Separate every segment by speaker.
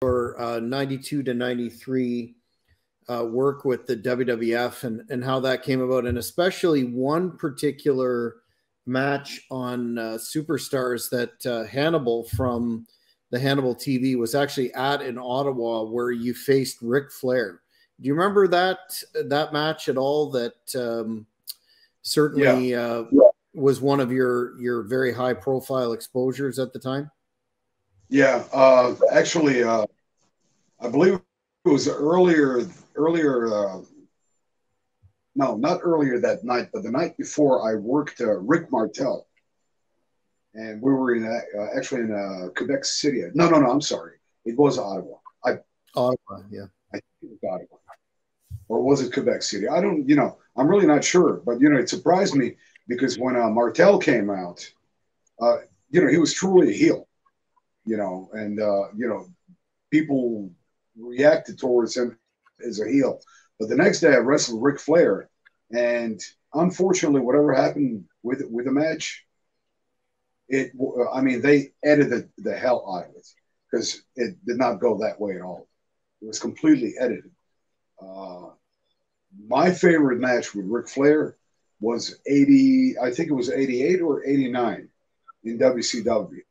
Speaker 1: your 92 to 93 work with the WWF and how that came about, and especially one particular match on Superstars that Hannibal from the Hannibal TV was actually at in Ottawa, where you faced Ric Flair. Do you remember that match at all? That certainly was one of your very high profile exposures at the time.
Speaker 2: Yeah, actually, I believe it was earlier. No, not earlier that night, but the night before, I worked Rick Martel, and we were in actually in Quebec City. No, I'm sorry, it was Ottawa.
Speaker 1: Ottawa, yeah.
Speaker 2: I think it was Ottawa, or was it Quebec City? I don't, I'm really not sure, but it surprised me because when Martel came out, he was truly a heel, and people reacted towards him as a heel. But the next day, I wrestled Ric Flair, and unfortunately, whatever happened with the match, they edited the hell out of it because it did not go that way at all. It was completely edited. My favorite match with Ric Flair was I think it was 88 or 89 in WCW,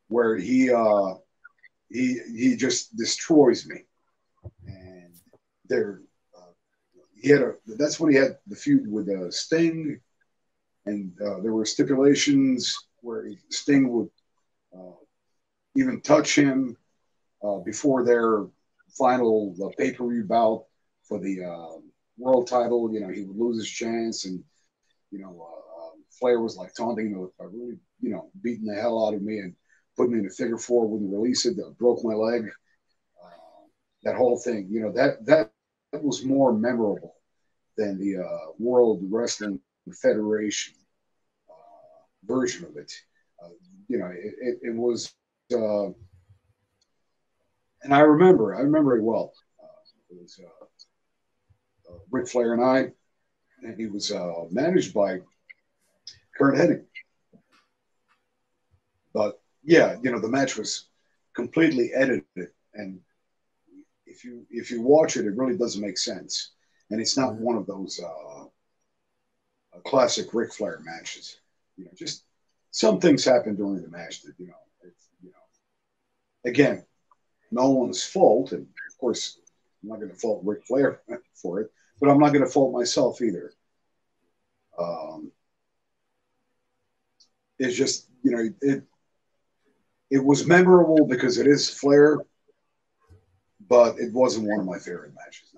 Speaker 2: where he just destroys me. And that's when he had the feud with Sting, and there were stipulations where Sting would even touch him before their final pay-per-view bout for the world title. He would lose his chance, and Flair was like taunting him, really, beating the hell out of me and put me in a figure four, wouldn't release it, broke my leg. That whole thing, that was more memorable than the World Wrestling Federation version of it. It was, and I remember it well. It was Ric Flair and I, and he was managed by Kurt Hennig. But yeah, the match was completely edited, and if you watch it, it really doesn't make sense, and it's not one of those classic Ric Flair matches. Just some things happen during the match that again, no one's fault, and of course, I'm not going to fault Ric Flair for it, but I'm not going to fault myself either. It's just it was memorable because it is Flair, but it wasn't one of my favorite matches.